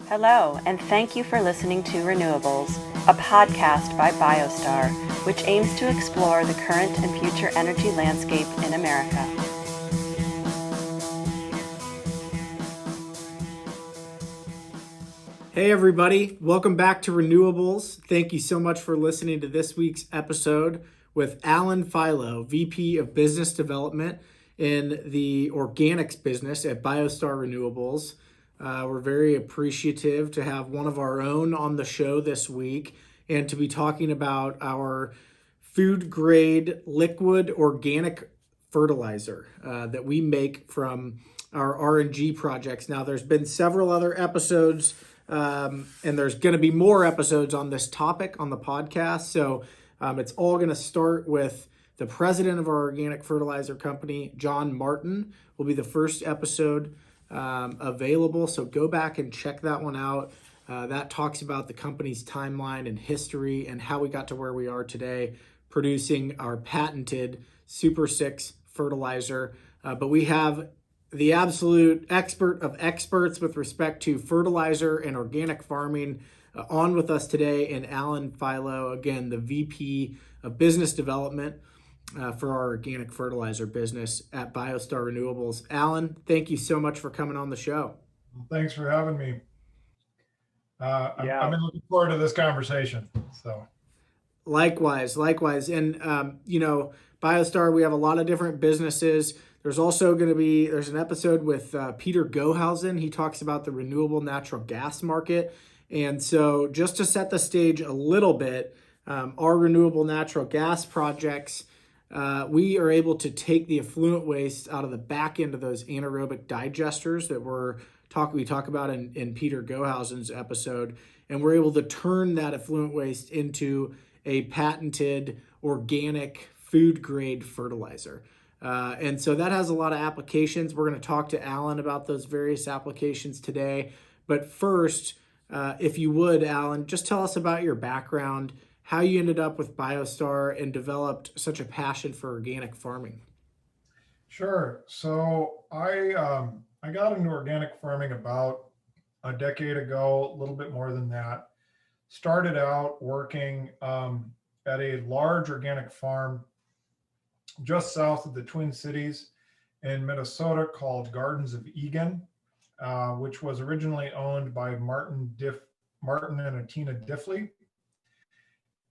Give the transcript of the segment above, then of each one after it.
Hello, and thank you for listening to Renewables, a podcast by BioStar, which aims to explore the current and future energy landscape in America. Hey everybody, welcome back to Renewables. Thank you so much for listening to this week's episode with Alan Philo, VP of Business Development in the organics business at BioStar Renewables. We're very appreciative to have one of our own on the show this week and to be talking about our food grade liquid organic fertilizer that we make from our RNG projects. Now, there's been several other episodes and there's going to be more episodes on this topic on the podcast. So it's all going to start with the president of our organic fertilizer company, John Martin, will be the first episode available. So go back and check that one out. That talks about the company's timeline and history and how we got to where we are today, producing our patented SuperSix fertilizer. But we have the absolute expert of experts with respect to fertilizer and organic farming on with us today, and Alan Philo, again, the VP of Business Development for our organic fertilizer business at BioStar Renewables. Alan, thank you so much for coming on the show. Well, thanks for having me. I've been looking forward to this conversation. So, likewise. And, BioStar, we have a lot of different businesses. There's also there's an episode with Peter Gohausen. He talks about the renewable natural gas market. And so just to set the stage a little bit, our renewable natural gas projects, we are able to take the effluent waste out of the back end of those anaerobic digesters that we talk about in Peter Gohausen's episode. And we're able to turn that effluent waste into a patented organic food grade fertilizer. And so that has a lot of applications. We're going to talk to Alan about those various applications today. But first, if you would, Alan, just tell us about your background, how you ended up with BioStar and developed such a passion for organic farming. sure. So I got into organic farming about a decade ago, a little bit more than that. Started out working at a large organic farm just south of the Twin Cities in Minnesota called Gardens of Egan, which was originally owned by Martin and Atina Diffley,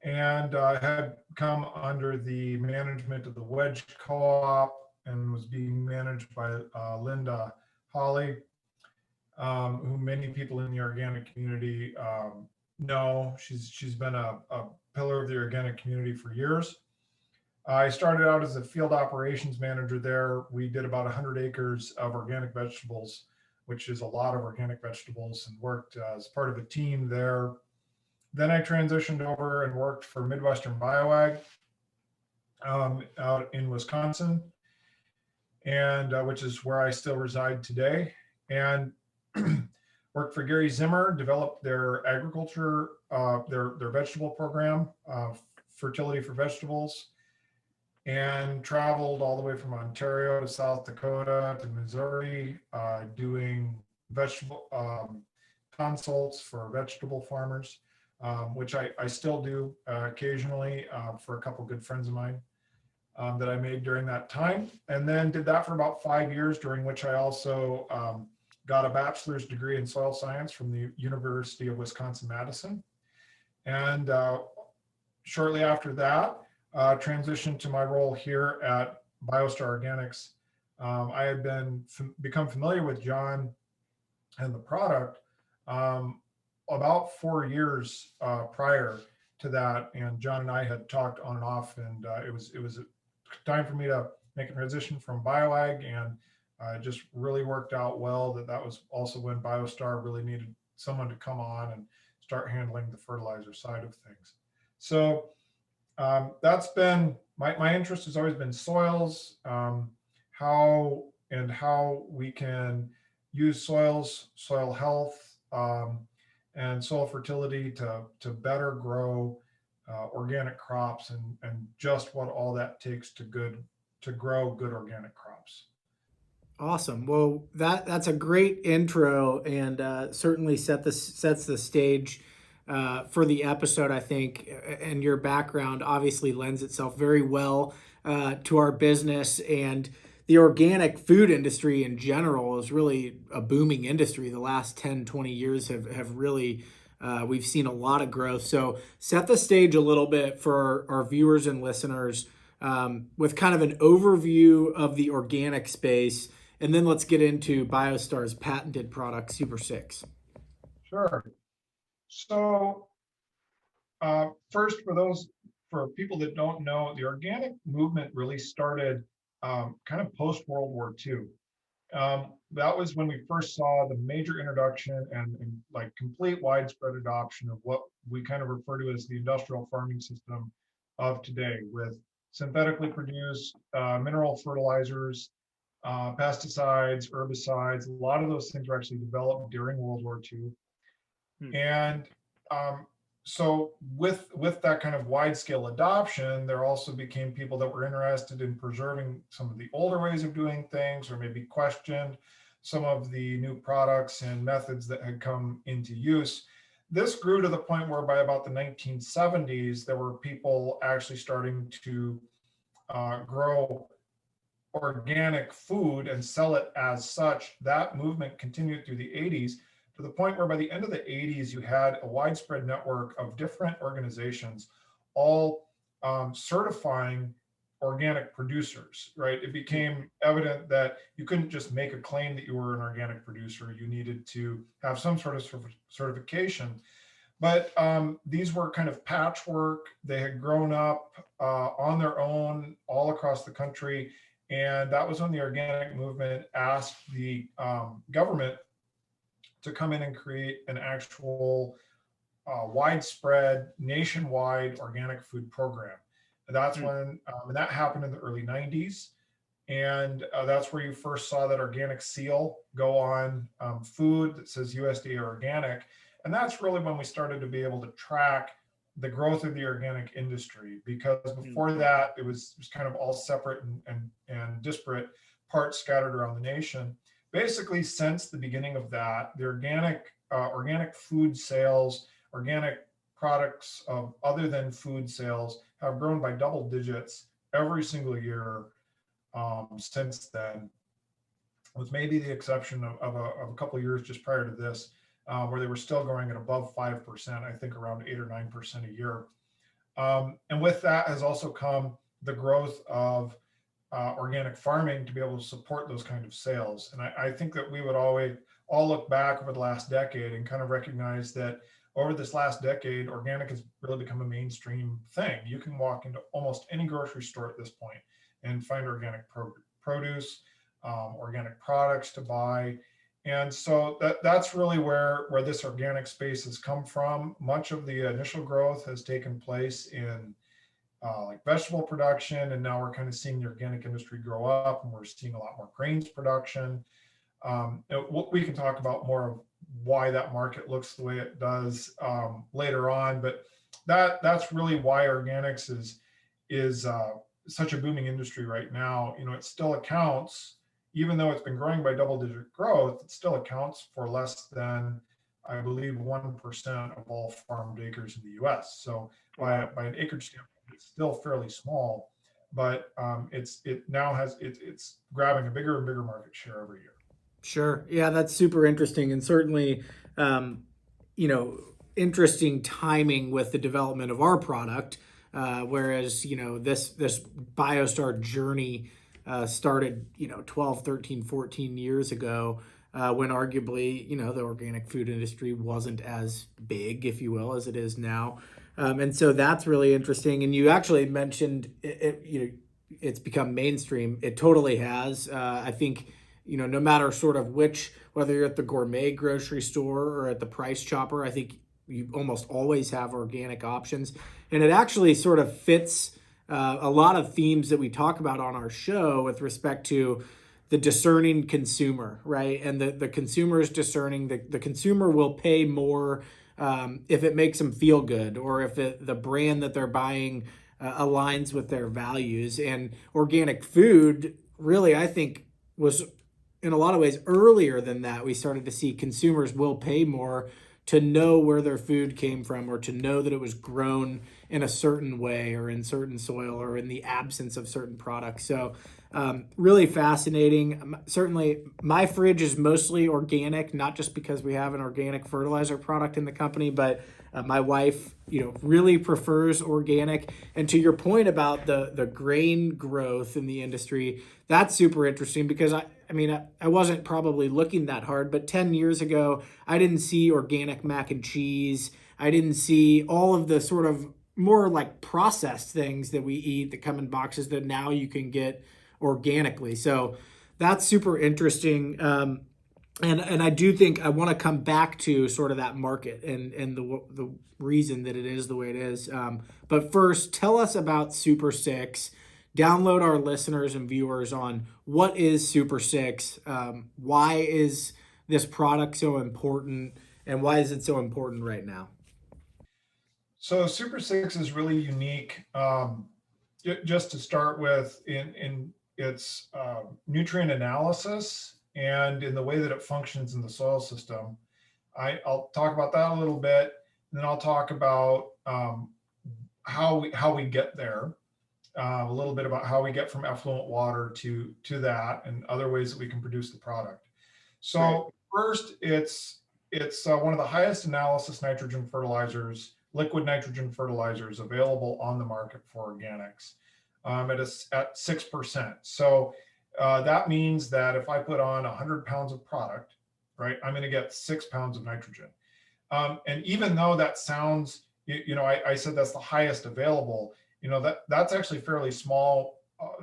and had come under the management of the Wedge Co-op and was being managed by Linda Hawley, who many people in the organic community know. She's been a pillar of the organic community for years. I started out as a field operations manager there. We did about 100 acres of organic vegetables, which is a lot of organic vegetables, and worked as part of a team there. Then I transitioned over and worked for Midwestern BioAg out in Wisconsin, and which is where I still reside today. And worked for Gary Zimmer, developed their agriculture, their vegetable program, Fertility for Vegetables, and traveled all the way from Ontario to South Dakota to Missouri, doing vegetable consults for vegetable farmers, which I still do occasionally for a couple good friends of mine that I made during that time. And then did that for about 5 years, during which I also got a bachelor's degree in soil science from the University of Wisconsin-Madison. And shortly after that, transitioned to my role here at BioStar Organics. I had become familiar with John and the product about 4 years prior to that, and John and I had talked on and off, and it was time for me to make a transition from BioAg, and it just really worked out well. That was also when BioStar really needed someone to come on and start handling the fertilizer side of things. So that's been my interest has always been soils, how we can use soils, soil health, and soil fertility to better grow organic crops, and just what all that takes to grow good organic crops. Awesome. Well, that's a great intro, and certainly sets the stage for the episode. I think, and your background obviously lends itself very well to our business, and the organic food industry in general is really a booming industry. The last 10, 20 years have really we've seen a lot of growth. So set the stage a little bit for our viewers and listeners with kind of an overview of the organic space, and then let's get into BioStar's patented product, SuperSix. Sure. So first, for people that don't know, the organic movement really started kind of post World War II. That was when we first saw the major introduction and like complete widespread adoption of what we kind of refer to as the industrial farming system of today, with synthetically produced mineral fertilizers, pesticides, herbicides. A lot of those things were actually developed during World War II. And so with that kind of wide scale adoption, there also became people that were interested in preserving some of the older ways of doing things, or maybe questioned some of the new products and methods that had come into use. This grew to the point where by about the 1970s, there were people actually starting to grow organic food and sell it as such. That movement continued through the 80s, to the point where by the end of the 80s, you had a widespread network of different organizations all certifying organic producers, right? It became evident that you couldn't just make a claim that you were an organic producer. You needed to have some sort of certification. But these were kind of patchwork. They had grown up on their own all across the country. And that was when the organic movement asked the government to come in and create an actual widespread nationwide organic food program. And that's when, and that happened in the early 90s. And that's where you first saw that organic seal go on food that says USDA organic. And that's really when we started to be able to track the growth of the organic industry, because before that, it was kind of all separate and disparate parts scattered around the nation. Basically, since the beginning of that, the organic food sales, organic products other than food sales have grown by double digits every single year since then, with maybe the exception of a couple of years just prior to this, where they were still growing at above 5%, I think around 8 or 9% a year. And with that has also come the growth of organic farming to be able to support those kind of sales. And I think that we would all look back over the last decade and kind of recognize that over this last decade, organic has really become a mainstream thing. You can walk into almost any grocery store at this point and find organic produce, organic products to buy. And so that's really where this organic space has come from. Much of the initial growth has taken place in like vegetable production, and now we're kind of seeing the organic industry grow up, and we're seeing a lot more grains production. We can talk about more of why that market looks the way it does later on, but that's really why organics is such a booming industry right now. You know, it still accounts, even though it's been growing by double-digit growth, it still accounts for less than, I believe, 1% of all farmed acres in the U.S. So by an acreage standpoint, it's still fairly small, but it's grabbing a bigger and bigger market share every year. Sure. Yeah, that's super interesting, and certainly, interesting timing with the development of our product. Whereas, this BioStar journey started, 12, 13, 14 years ago, when arguably, the organic food industry wasn't as big, if you will, as it is now. And so that's really interesting. And you actually mentioned it's become mainstream. It totally has. I think, no matter sort of whether you're at the gourmet grocery store or at the Price Chopper, I think you almost always have organic options. And it actually sort of fits a lot of themes that we talk about on our show with respect to the discerning consumer, right? And the consumer is discerning. The consumer will pay more if it makes them feel good, or if the brand that they're buying aligns with their values. And organic food really, I think, was in a lot of ways earlier than that, we started to see consumers will pay more to know where their food came from, or to know that it was grown in a certain way or in certain soil or in the absence of certain products. So really fascinating. Certainly my fridge is mostly organic, not just because we have an organic fertilizer product in the company, but my wife, really prefers organic. And to your point about the grain growth in the industry, that's super interesting because I wasn't probably looking that hard, but 10 years ago, I didn't see organic mac and cheese. I didn't see all of the sort of more like processed things that we eat that come in boxes that now you can get organically. So that's super interesting. And I do think I want to come back to sort of that market and the reason that it is the way it is. But first, tell us about SuperSix. Download our listeners and viewers on what is SuperSix, why is this product so important, and why is it so important right now? So SuperSix is really unique. Just to start with, in its nutrient analysis and in the way that it functions in the soil system. I'll talk about that a little bit, and then I'll talk about how we get there, a little bit about how we get from effluent water to that, and other ways that we can produce the product. So Great. first, it's one of the highest analysis nitrogen fertilizers, liquid nitrogen fertilizers available on the market for organics, at 6%. So that means that if I put on 100 pounds of product, right, I'm going to get 6 pounds of nitrogen. And even though that sounds, I said that's the highest available, that's actually fairly small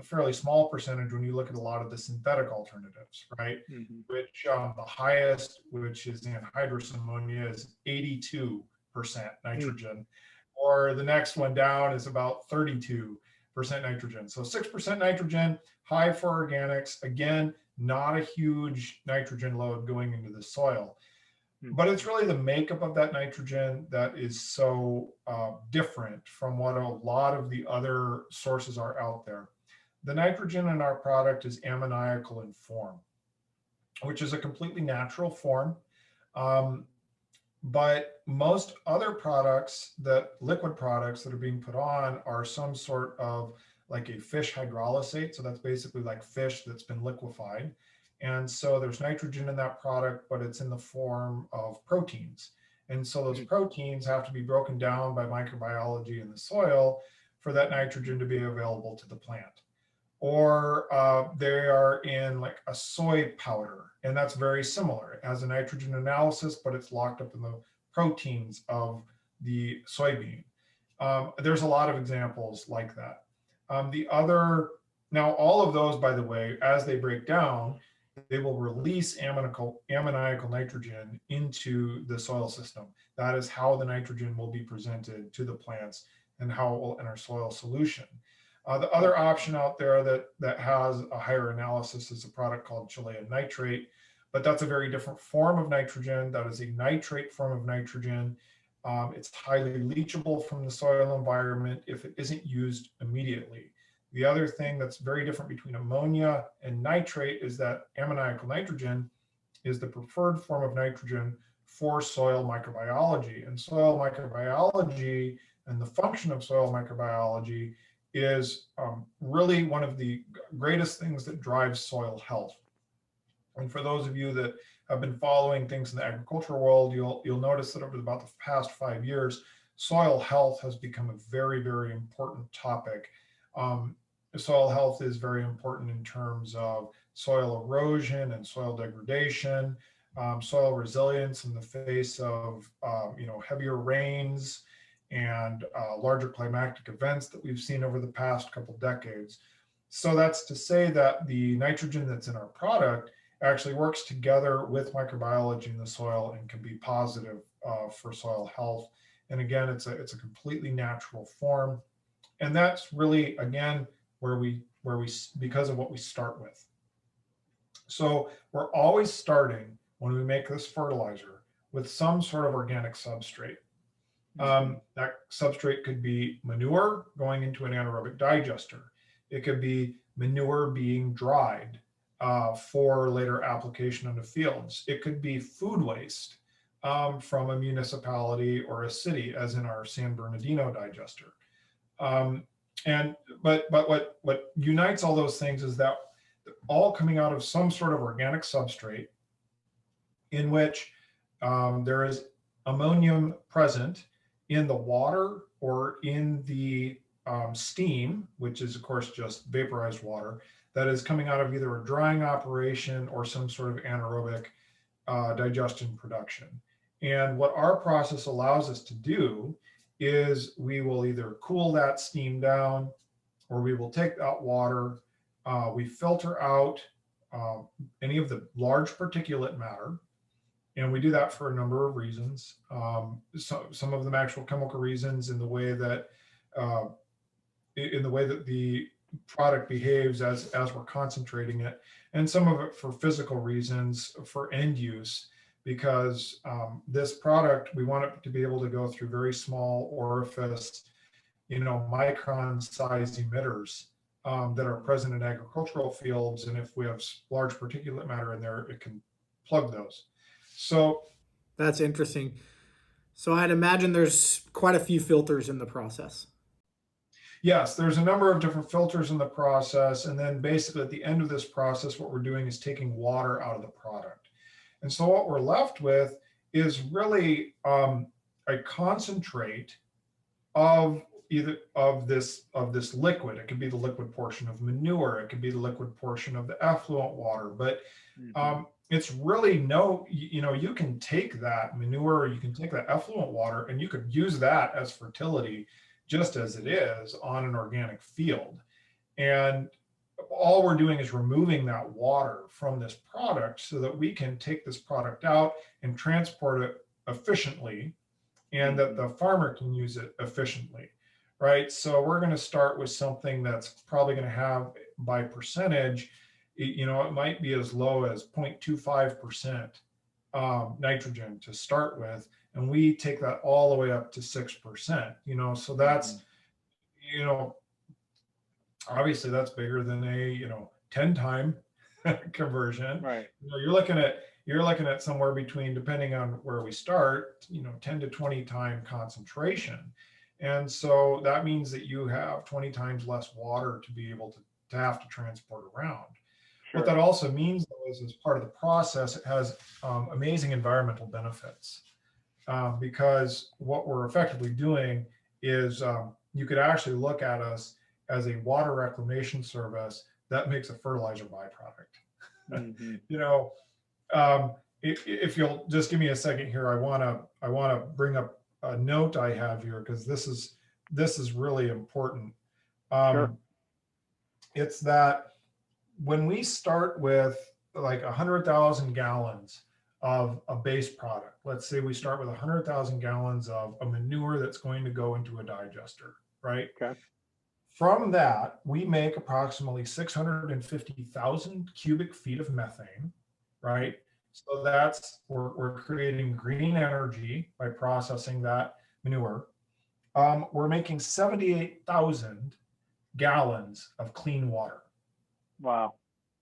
percentage when you look at a lot of the synthetic alternatives, right? Mm-hmm. Which the highest, which is anhydrous ammonia, is 82% nitrogen, or the next one down is about 32% nitrogen. So 6% nitrogen, high for organics. Again, not a huge nitrogen load going into the soil. But it's really the makeup of that nitrogen that is so different from what a lot of the other sources are out there. The nitrogen in our product is ammoniacal in form, which is a completely natural form. But most other products, liquid products that are being put on, are some sort of like a fish hydrolysate. So that's basically like fish that's been liquefied. And so there's nitrogen in that product, but it's in the form of proteins. And so those proteins have to be broken down by microbiology in the soil for that nitrogen to be available to the plant. Or they are in like a soy powder, and that's very similar. It has a nitrogen analysis, but it's locked up in the proteins of the soybean. There's a lot of examples like that. Now all of those, by the way, as they break down, they will release ammoniacal nitrogen into the soil system. That is how the nitrogen will be presented to the plants and how it will enter soil solution. The other option out there that has a higher analysis is a product called Chilean nitrate, but that's a very different form of nitrogen. That is a nitrate form of nitrogen. It's highly leachable from the soil environment if it isn't used immediately. The other thing that's very different between ammonia and nitrate is that ammoniacal nitrogen is the preferred form of nitrogen for soil microbiology. And soil microbiology and the function of soil microbiology is really one of the greatest things that drives soil health. And for those of you that have been following things in the agricultural world, you'll notice that over about the past 5 years, soil health has become a very, very important topic. Soil health is very important in terms of soil erosion and soil degradation, soil resilience in the face of heavier rains and larger climatic events that we've seen over the past couple decades. So that's to say that the nitrogen that's in our product actually works together with microbiology in the soil and can be positive for soil health. And again, it's a completely natural form. And that's really, again, where we because of what we start with. So we're always starting, when we make this fertilizer, with some sort of organic substrate. That substrate could be manure going into an anaerobic digester. It could be manure being dried. for later application into fields. It could be food waste from a municipality or a city, as in our San Bernardino digester. Um, but what unites all those things is that all coming out of some sort of organic substrate in which there is ammonium present in the water or in the steam, which is of course just vaporized water that is coming out of either a drying operation or some sort of anaerobic digestion production. And what our process allows us to do is we will either cool that steam down, or we will take that water, we filter out any of the large particulate matter, and we do that for a number of reasons. Some of them actual chemical reasons in the way that the product behaves as we're concentrating it, and some of it for physical reasons for end use, because this product, we want it to be able to go through very small orifice, micron size emitters that are present in agricultural fields. And if we have large particulate matter in there, it can plug those. So That's interesting. So I'd imagine there's quite a few filters in the process. yes, there's a number of different filters in the process. And then basically at the end of this process, what we're doing is taking water out of the product. And so what we're left with is really a concentrate of this liquid. It could be the liquid portion of manure. It could be the liquid portion of the effluent water. But it's really you can take that manure, or you can take that effluent water, and you could use that as fertility just as it is on an organic field. And all we're doing is removing that water from this product so that we can take this product out and transport it efficiently, and that the farmer can use it efficiently, right? So we're going to start with something that's probably going to have, by percentage, it might be as low as 0.25% nitrogen to start with, and we take that all the way up to 6%. So that's obviously that's bigger than a 10-time conversion. Right. You're looking at somewhere between, depending on where we start, 10 to 20 time concentration. And so that means that you have 20 times less water to be able to have to transport around. Sure. What that also means, though, is as part of the process, it has amazing environmental benefits, because what we're effectively doing is you could actually look at us as a water reclamation service that makes a fertilizer byproduct. If you'll just give me a second here, I want to bring up a note I have here, because this is really important. Sure. It's that when we start with like 100,000 gallons of a base product, let's say we start with 100,000 gallons of a manure that's going to go into a digester, right? Okay. From that, we make approximately 650,000 cubic feet of methane, right? So we're creating green energy by processing that manure. We're making 78,000 gallons of clean water. Wow.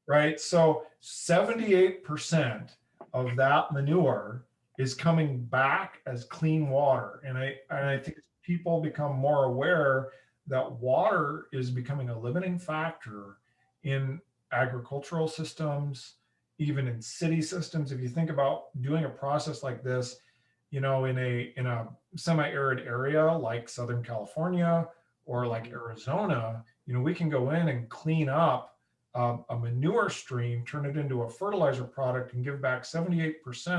Right? So 78% of that manure is coming back as clean water. And I think people become more aware that water is becoming a limiting factor in agricultural systems, even in city systems. If you think about doing a process like this, in a semi-arid area like Southern California or like Arizona, we can go in and clean up a manure stream, turn it into a fertilizer product, and give back 78%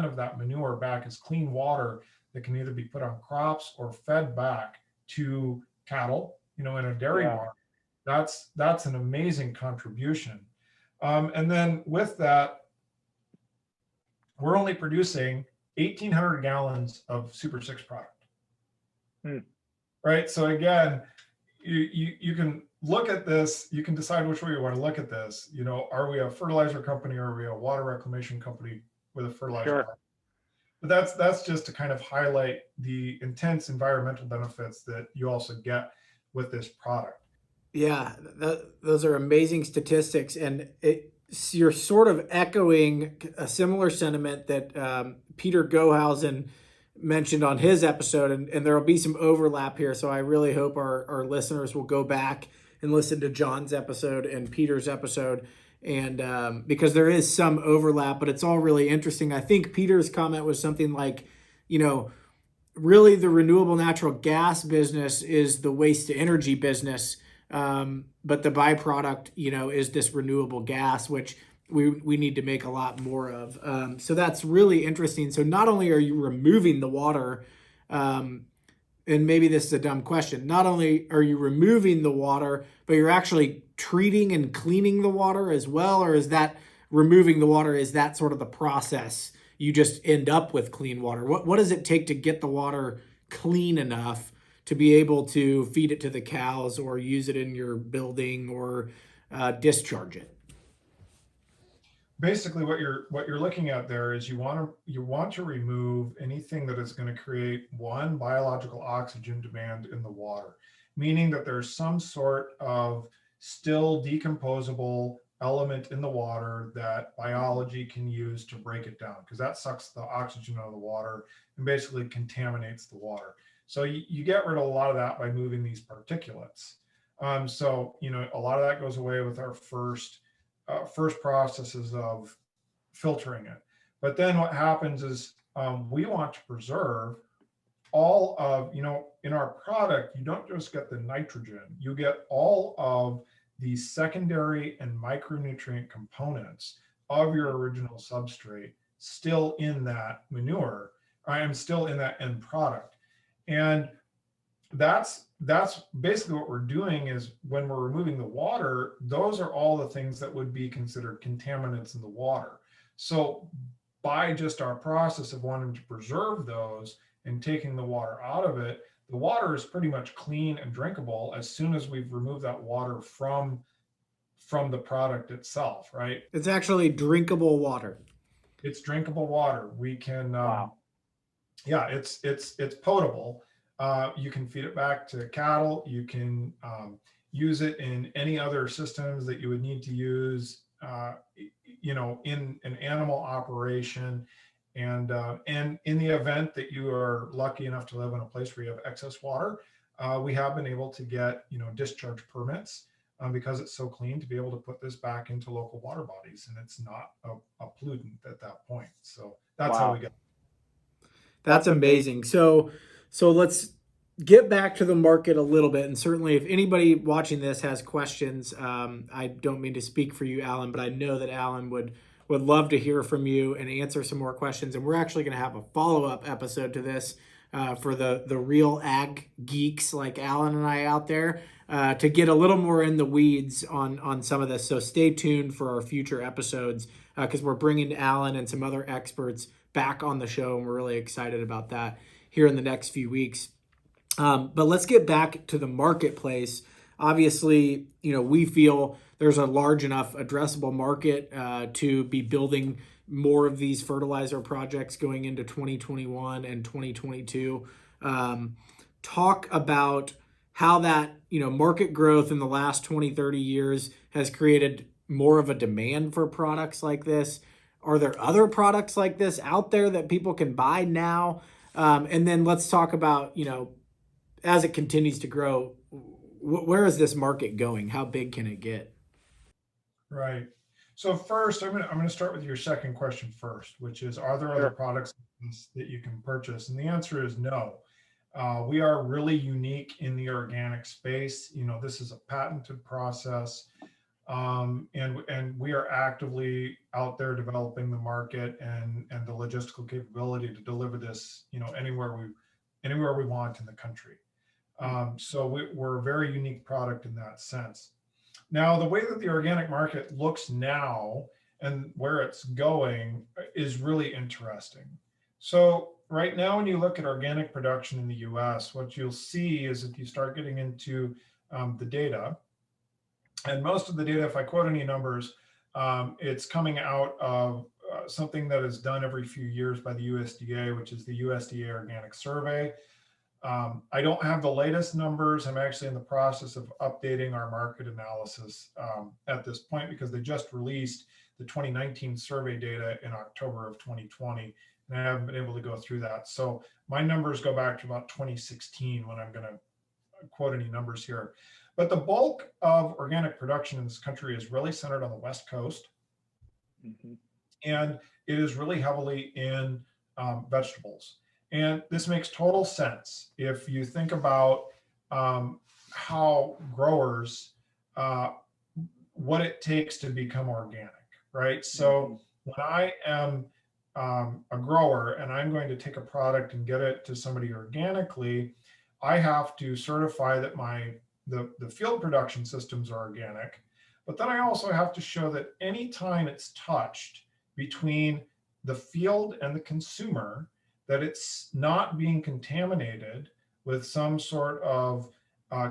of that manure back as clean water that can either be put on crops or fed back to cattle, in a dairy barn. That's an amazing contribution. And then with that, we're only producing 1,800 gallons of SuperSix product. Right? So again, you can look at this, you can decide which way you want to look at this. Are we a fertilizer company, or are we a water reclamation company with a fertilizer? Sure. But that's just to kind of highlight the intense environmental benefits that you also get with this product. Yeah, those are amazing statistics, and you're sort of echoing a similar sentiment that Peter Gohausen mentioned on his episode, and there will be some overlap here. So I really hope our listeners will go back and listen to John's episode and Peter's episode, and because there is some overlap, but it's all really interesting. I think Peter's comment was something like, you know, really the renewable natural gas business is the waste to energy business, but the byproduct, you know, is this renewable gas, which we need to make a lot more of. So that's really interesting. So not only are you removing the water, and maybe this is a dumb question, not only are you removing the water, but you're actually treating and cleaning the water as well? Or is that removing the water, is that sort of the process? You just end up with clean water. What does it take to get the water clean enough to be able to feed it to the cows or use it in your building or discharge it? Basically, what you're looking at there is you want to remove anything that is going to create one biological oxygen demand in the water, meaning that there's some sort of still decomposable element in the water that biology can use to break it down, because that sucks the oxygen out of the water and basically contaminates the water. So you get rid of a lot of that by moving these particulates. So a lot of that goes away with our first processes of filtering it. But then what happens is we want to preserve all of, in our product, you don't just get the nitrogen, you get all of the secondary and micronutrient components of your original substrate still in that manure. I am still in that end product. And that's basically what we're doing. Is when we're removing the water, those are all the things that would be considered contaminants in the water. So by just our process of wanting to preserve those and taking the water out of it, the water is pretty much clean and drinkable as soon as we've removed that water from the product itself, right? It's actually drinkable water. It's drinkable water. We can Wow. yeah, it's potable. You can feed it back to cattle. You can use it in any other systems that you would need to use, in an animal operation. And in the event that you are lucky enough to live in a place where you have excess water, we have been able to get, discharge permits because it's so clean, to be able to put this back into local water bodies, and it's not a pollutant at that point. So that's how we get. That's amazing. So let's get back to the market a little bit. And certainly if anybody watching this has questions, I don't mean to speak for you, Alan, but I know that Alan would love to hear from you and answer some more questions. And we're actually going to have a follow-up episode to this for the real ag geeks like Alan and I out there to get a little more in the weeds on some of this. So stay tuned for our future episodes because we're bringing Alan and some other experts back on the show, and we're really excited about that here in the next few weeks. But let's get back to the marketplace. Obviously, we feel there's a large enough addressable market to be building more of these fertilizer projects going into 2021 and 2022. Talk about how that, market growth in the last 20, 30 years has created more of a demand for products like this. Are there other products like this out there that people can buy now? And then let's talk about, as it continues to grow, where is this market going? How big can it get? Right. So first, I'm going to start with your second question first, which is, are there other products that you can purchase? And the answer is no. We are really unique in the organic space. This is a patented process. And we are actively out there developing the market and the logistical capability to deliver this, anywhere we want in the country. So we're a very unique product in that sense. Now, the way that the organic market looks now and where it's going is really interesting. So right now, when you look at organic production in the US, what you'll see is if you start getting into the data, and most of the data, if I quote any numbers, it's coming out of something that is done every few years by the USDA, which is the USDA Organic Survey. I don't have the latest numbers. I'm actually in the process of updating our market analysis at this point because they just released the 2019 survey data in October of 2020, and I haven't been able to go through that. So my numbers go back to about 2016 when I'm going to quote any numbers here. But the bulk of organic production in this country is really centered on the West Coast. Mm-hmm. And it is really heavily in vegetables. And this makes total sense if you think about how growers, what it takes to become organic, right? So when I am a grower and I'm going to take a product and get it to somebody organically, I have to certify that the field production systems are organic. But then I also have to show that any time it's touched between the field and the consumer, that it's not being contaminated with some sort of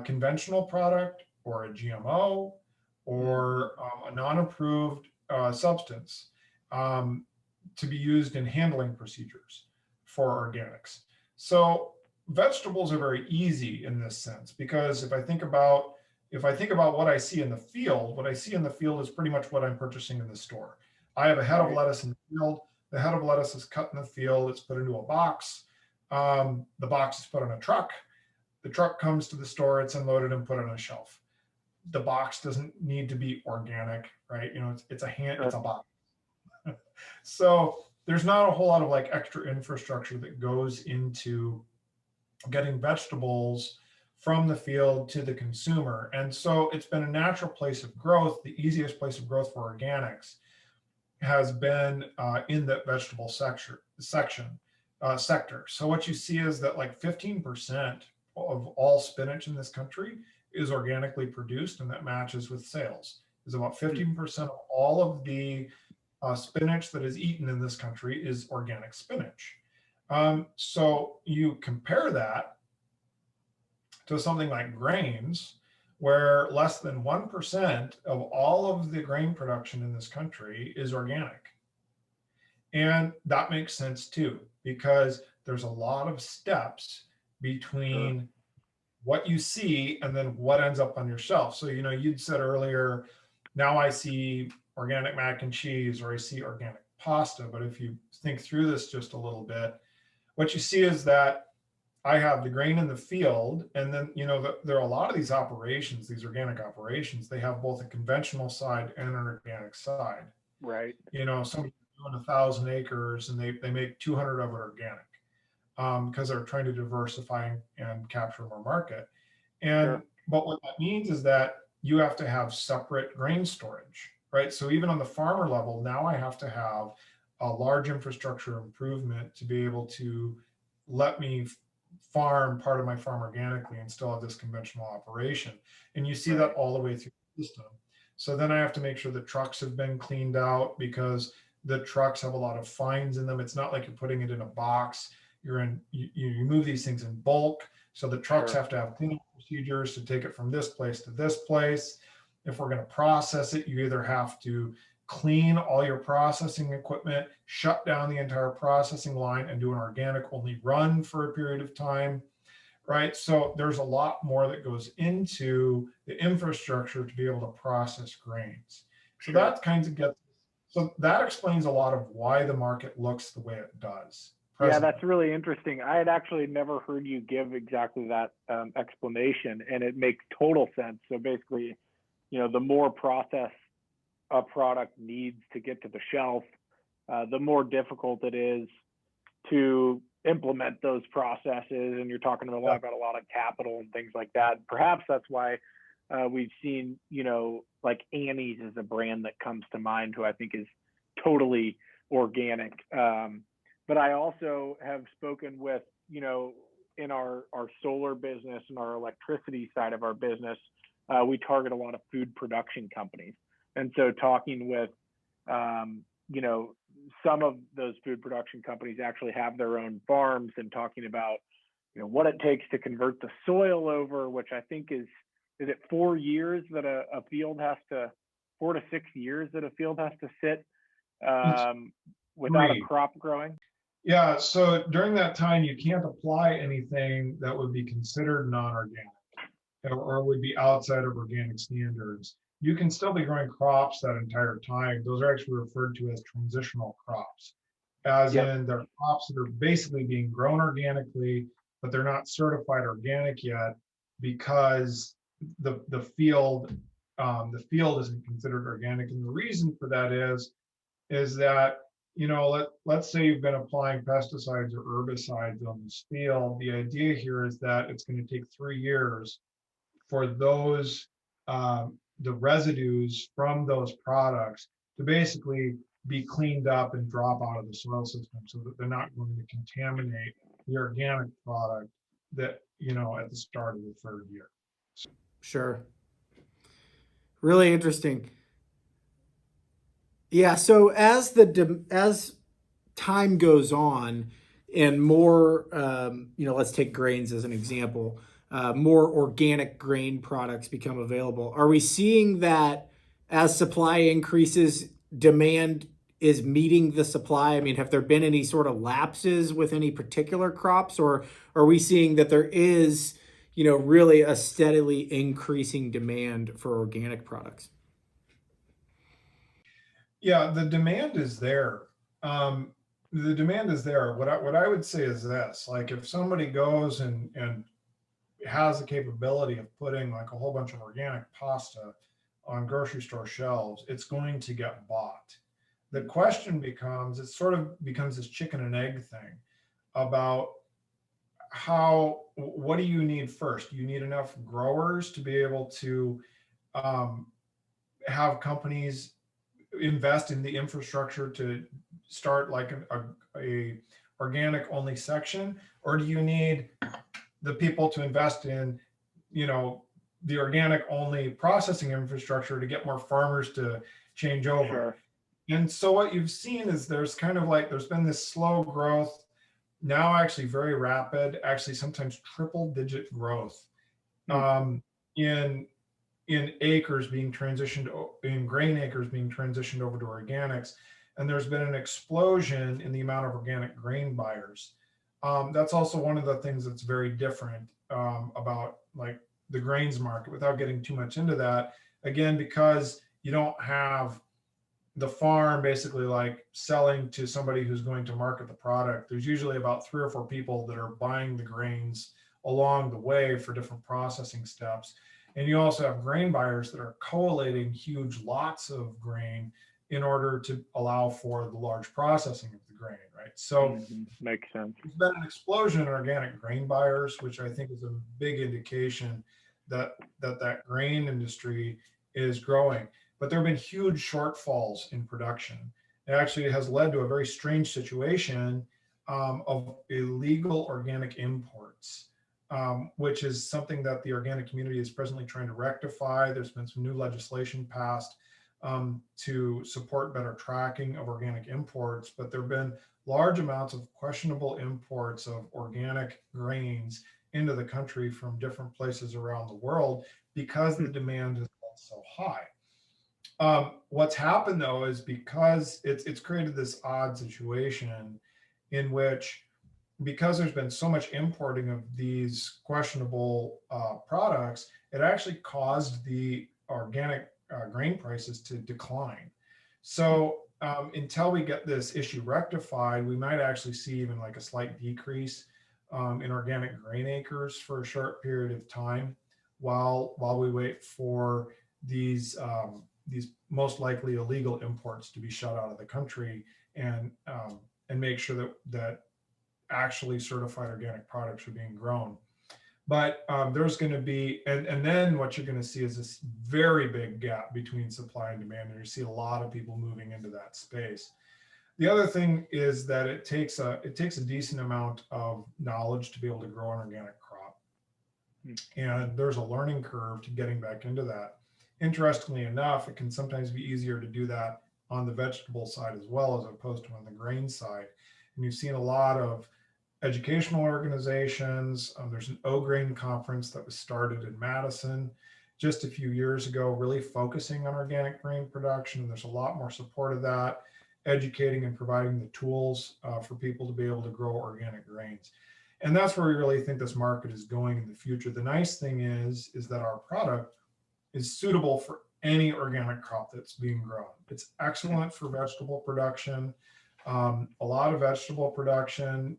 conventional product or a GMO or a non-approved substance to be used in handling procedures for organics. So vegetables are very easy in this sense, because if I think about what I see in the field, what I see in the field is pretty much what I'm purchasing in the store. I have a head of lettuce in the field. The head of lettuce is cut in the field. It's put into a box. The box is put on a truck. The truck comes to the store. It's unloaded and put on a shelf. The box doesn't need to be organic, right? You know, it's a box. So there's not a whole lot of like extra infrastructure that goes into getting vegetables from the field to the consumer. And so it's been a natural place of growth. The easiest place of growth for organics has been in the vegetable sector. So what you see is that like 15% of all spinach in this country is organically produced, and that matches with sales. Is about 15% of all of the spinach that is eaten in this country is organic spinach. So you compare that to something like grains, where less than 1% of all of the grain production in this country is organic. And that makes sense too, because there's a lot of steps between what you see and then what ends up on your shelf. So, you know, you'd said earlier, now I see organic mac and cheese, or I see organic pasta. But if you think through this just a little bit, what you see is that I have the grain in the field, and then, you know, there are a lot of these operations, these organic operations, they have both a conventional side and an organic side. Right. You know, somebody's doing 1,000 acres and they make 200 of it organic because they're trying to diversify and capture more market. And but what that means is that you have to have separate grain storage, right? So even on the farmer level, now I have to have a large infrastructure improvement to be able to let me farm part of my farm organically and still have this conventional operation. And you see that all the way through the system. So then I have to make sure the trucks have been cleaned out, because the trucks have a lot of fines in them. It's not like you're putting it in a box. You move these things in bulk. So the trucks have to have cleaning procedures to take it from this place to this place. If we're going to process it, you either have to clean all your processing equipment, shut down the entire processing line, and do an organic only run for a period of time, right? So there's a lot more that goes into the infrastructure to be able to process grains. So that kind of so that explains a lot of why the market looks the way it does. Yeah, that's really interesting. I had actually never heard you give exactly that explanation, and it makes total sense. So basically, you know, the more process a product needs to get to the shelf, the more difficult it is to implement those processes. And you're talking about a lot of capital and things like that. Perhaps that's why we've seen, you know, like Annie's is a brand that comes to mind, who I think is totally organic. But I also have spoken with, you know, in our solar business and our electricity side of our business, we target a lot of food production companies. And so talking with, you know, some of those food production companies actually have their own farms, and talking about, you know, what it takes to convert the soil over, which I think is it 4 years that a field has to, 4 to 6 years that a field has to sit without a crop growing? Yeah, so during that time, you can't apply anything that would be considered non-organic or would be outside of organic standards. You can still be growing crops that entire time. Those are actually referred to as transitional crops, as Yep. in they're crops that are basically being grown organically, but they're not certified organic yet because the field isn't considered organic. And the reason for that is that, let's say you've been applying pesticides or herbicides on this field. The idea here is that it's going to take 3 years for those the residues from those products to basically be cleaned up and drop out of the soil system so that they're not going to contaminate the organic product that, at the start of the third year. Sure. Really interesting. Yeah. So as time goes on and more, let's take grains as an example, more organic grain products become available. Are we seeing that as supply increases, demand is meeting the supply? I mean, have there been any sort of lapses with any particular crops, or are we seeing that there is, really a steadily increasing demand for organic products? Yeah, the demand is there. Um, the demand is there. What I would say is this: like, if somebody goes and has the capability of putting like a whole bunch of organic pasta on grocery store shelves, it's going to get bought. The question becomes, it sort of becomes this chicken and egg thing about what do you need first? You need enough growers to be able to um, have companies invest in the infrastructure to start like a organic only section, or do you need the people to invest in, the organic only processing infrastructure to get more farmers to change over? Sure. And so what you've seen is there's been this slow growth, now actually very rapid, actually sometimes triple digit growth Hmm. um, in acres being transitioned, in grain acres being transitioned over to organics. And there's been an explosion in the amount of organic grain buyers. That's also one of the things that's very different about like the grains market, without getting too much into that. Again, because you don't have the farm basically like selling to somebody who's going to market the product. There's usually about 3 or 4 people that are buying the grains along the way for different processing steps. And you also have grain buyers that are collating huge lots of grain in order to allow for the large processing of the grain, right? So Makes sense. there's been an explosion in organic grain buyers, which I think is a big indication that grain industry is growing. But there have been huge shortfalls in production. It actually has led to a very strange situation of illegal organic imports, which is something that the organic community is presently trying to rectify. There's been some new legislation passed to support better tracking of organic imports, but there have been large amounts of questionable imports of organic grains into the country from different places around the world because the demand has been so high. What's happened though is because it's created this odd situation in which, because there's been so much importing of these questionable products, it actually caused the organic grain prices to decline. So until we get this issue rectified, we might actually see even like a slight decrease in organic grain acres for a short period of time, while we wait for these most likely illegal imports to be shut out of the country, and make sure that actually certified organic products are being grown. But there's going to be, and then what you're going to see is this very big gap between supply and demand, and you see a lot of people moving into that space. The other thing is that it takes a decent amount of knowledge to be able to grow an organic crop, and there's a learning curve to getting back into that. Interestingly enough, it can sometimes be easier to do that on the vegetable side as well, as opposed to on the grain side. And you've seen a lot of educational organizations. There's an O-Grain conference that was started in Madison just a few years ago, really focusing on organic grain production. And there's a lot more support of that. educating and providing the tools for people to be able to grow organic grains. And that's where we really think this market is going in the future. The nice thing is that our product is suitable for any organic crop that's being grown. It's excellent for vegetable production. A lot of vegetable production,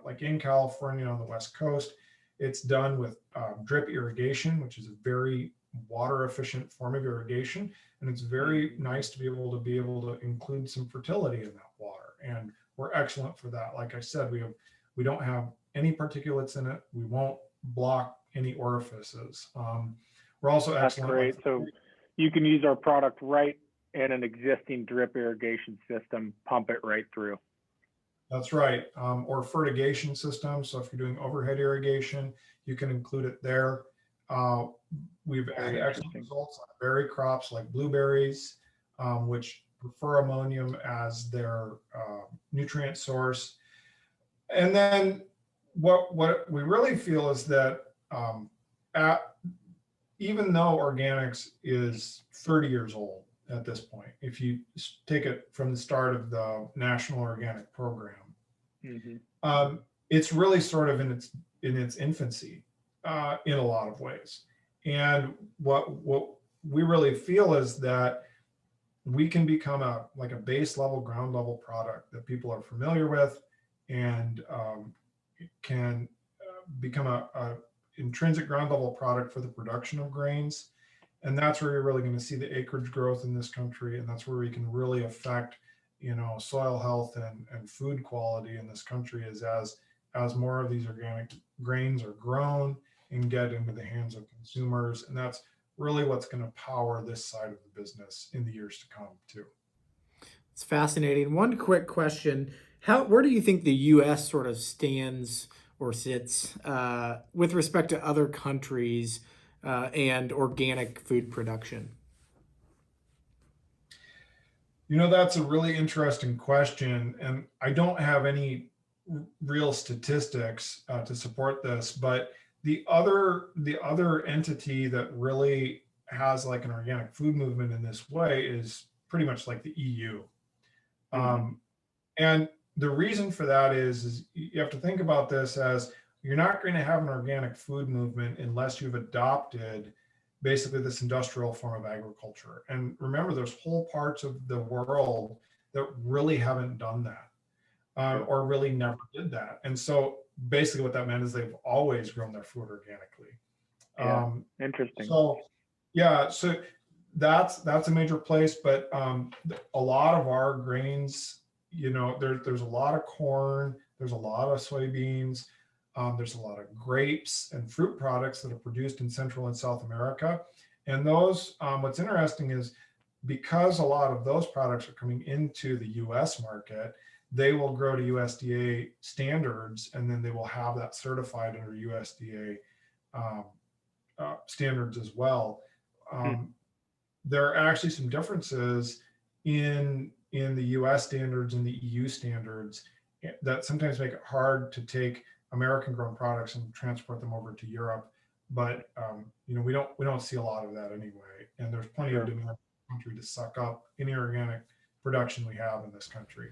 like in California on the West Coast, it's done with drip irrigation, which is a very water efficient form of irrigation. And it's very nice to be able to include some fertility in that water. And we're excellent for that. Like I said, we don't have any particulates in it. We won't block any orifices. We're also excellent. That's great. So you can use our product right in an existing drip irrigation system, pump it right through. That's right. Or fertigation system. So if you're doing overhead irrigation, you can include it there. We've had excellent results on berry crops like blueberries, which prefer ammonium as their nutrient source. And then what we really feel is that even though organics is 30 years old at this point, if you take it from the start of the National Organic Program, it's really sort of in its infancy in a lot of ways. And what we really feel is that we can become a base level, ground level product that people are familiar with, and can become a intrinsic ground level product for the production of grains. And that's where you're really going to see the acreage growth in this country. And that's where we can really affect, soil health and food quality in this country, is as more of these organic grains are grown and get into the hands of consumers. And that's really what's going to power this side of the business in the years to come too. It's fascinating. One quick question. Where do you think the U.S. sort of stands or sits with respect to other countries and organic food production? That's a really interesting question. And I don't have any real statistics to support this, but the other entity that really has like an organic food movement in this way is pretty much like the EU. And the reason for that is you have to think about this as you're not going to have an organic food movement unless you've adopted basically this industrial form of agriculture. And remember, there's whole parts of the world that really haven't done that or really never did that. And so basically what that meant is they've always grown their food organically. Interesting. So that's a major place, but a lot of our grains, there's a lot of corn, there's a lot of soybeans, there's a lot of grapes and fruit products that are produced in Central and South America. And those, what's interesting is because a lot of those products are coming into the US market, they will grow to USDA standards, and then they will have that certified under USDA standards as well. There are actually some differences in the US standards and the EU standards that sometimes make it hard to take American grown products and transport them over to Europe. But we don't see a lot of that anyway. And there's plenty of demand in the country to suck up any organic production we have in this country.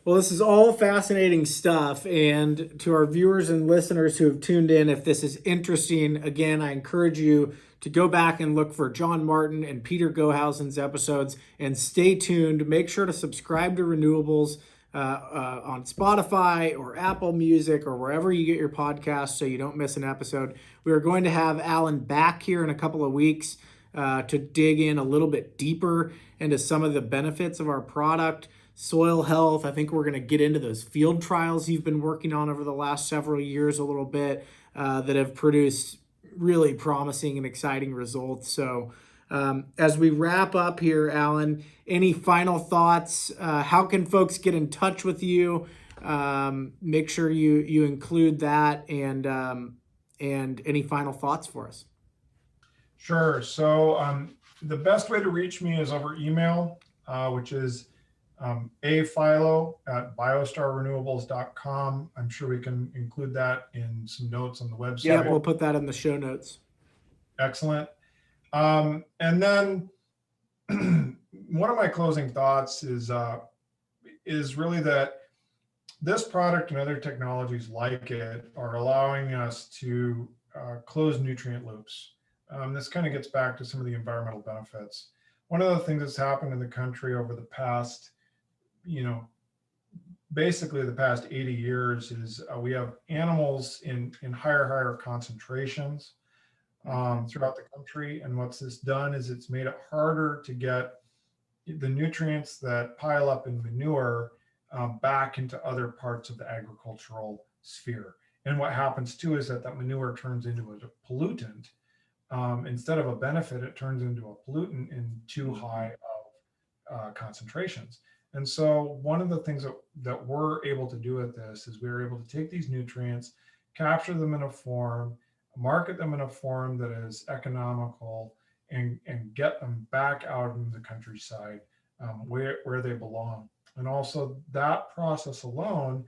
Well, this is all fascinating stuff. And to our viewers and listeners who have tuned in, if this is interesting, again, I encourage you to go back and look for John Martin and Peter Gohausen's episodes, and stay tuned. Make sure to subscribe to Renewables on Spotify or Apple Music or wherever you get your podcasts so you don't miss an episode. We are going to have Alan back here in a couple of weeks to dig in a little bit deeper into some of the benefits of our product. Soil health. I think we're going to get into those field trials you've been working on over the last several years a little bit that have produced really promising and exciting results. So as we wrap up here, Alan, any final thoughts? How can folks get in touch with you? Make sure you include that, and any final thoughts for us. Sure. So the best way to reach me is over email, which is Philo at biostarrenewables.com. I'm sure we can include that in some notes on the website. Yeah, we'll put that in the show notes. Excellent. And then one of my closing thoughts is is really that this product and other technologies like it are allowing us to close nutrient loops. This kind of gets back to some of the environmental benefits. One of the things that's happened in the country over the past, basically the past 80 years is we have animals in higher concentrations throughout the country. And what's this done is it's made it harder to get the nutrients that pile up in manure back into other parts of the agricultural sphere. And what happens too is that manure turns into a pollutant. Instead of a benefit, it turns into a pollutant in too high of concentrations. And so one of the things that we're able to do with this is we're able to take these nutrients, capture them in a form, market them in a form that is economical, and get them back out into the countryside where they belong. And also that process alone,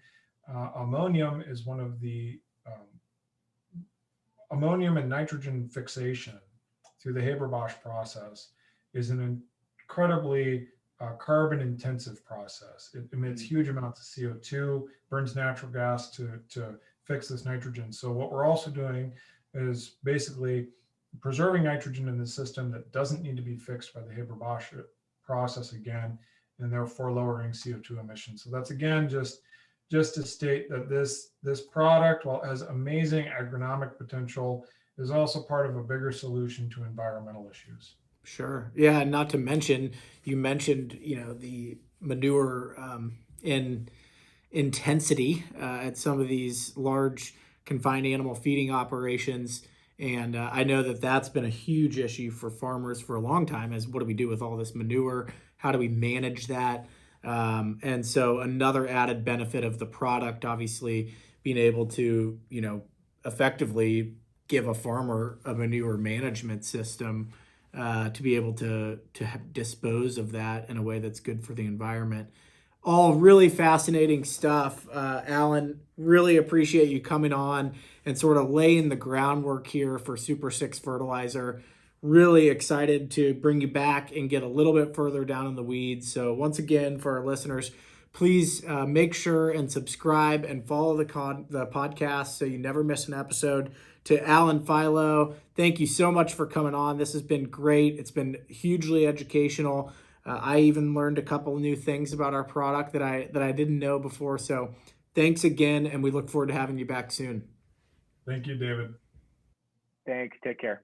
ammonium is one of the ammonium and nitrogen fixation through the Haber-Bosch process is an incredibly carbon intensive process. It emits huge amounts of CO2, burns natural gas to fix this nitrogen. So what we're also doing is basically preserving nitrogen in the system that doesn't need to be fixed by the Haber-Bosch process again, and therefore lowering CO2 emissions. So that's again just to state that this product, while it has amazing agronomic potential, is also part of a bigger solution to environmental issues. Sure. Yeah, and not to mention, you mentioned, the manure in intensity at some of these large confined animal feeding operations. And I know that that's been a huge issue for farmers for a long time, is what do we do with all this manure? How do we manage that? And so another added benefit of the product, obviously, being able to, effectively give a farmer a manure management system to be able to dispose of that in a way that's good for the environment. All really fascinating stuff. Alan, really appreciate you coming on and sort of laying the groundwork here for SuperSix Fertilizer. Really excited to bring you back and get a little bit further down in the weeds. So once again, for our listeners, please make sure and subscribe and follow the podcast so you never miss an episode. To Alan Philo, thank you so much for coming on. This has been great. It's been hugely educational. I even learned a couple of new things about our product that I didn't know before. So thanks again, and we look forward to having you back soon. Thank you, David. Thanks. Take care.